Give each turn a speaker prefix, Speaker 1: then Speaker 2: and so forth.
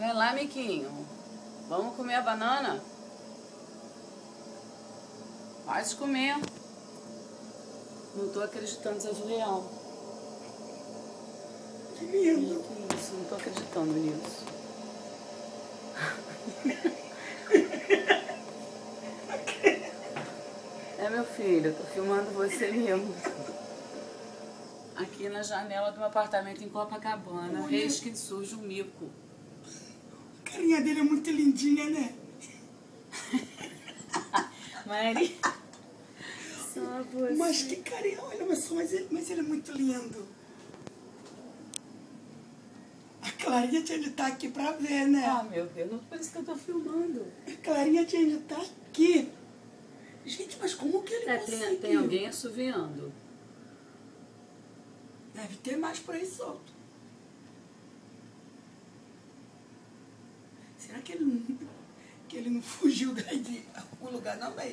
Speaker 1: Vem lá, Miquinho. Vamos comer a banana? Pode comer. Não tô acreditando que seja real.
Speaker 2: Que lindo.
Speaker 1: Que isso, não tô acreditando nisso. É, meu filho, eu tô filmando você mesmo. Aqui na janela do meu apartamento em Copacabana. Eis que surge um mico.
Speaker 2: A carinha dele é muito lindinha, né?
Speaker 1: Mari. Só você.
Speaker 2: Mas que carinha, olha, mas ele é muito lindo. A Clarinha tinha de estar aqui pra ver, né?
Speaker 1: Ah, meu Deus, não por isso que eu tô filmando.
Speaker 2: A Clarinha tinha de estar aqui. Gente, mas como que ele conseguiu?
Speaker 1: Tem alguém assoviando.
Speaker 2: Deve ter mais por aí solto. Será que ele não fugiu daí de algum lugar? Não, daí.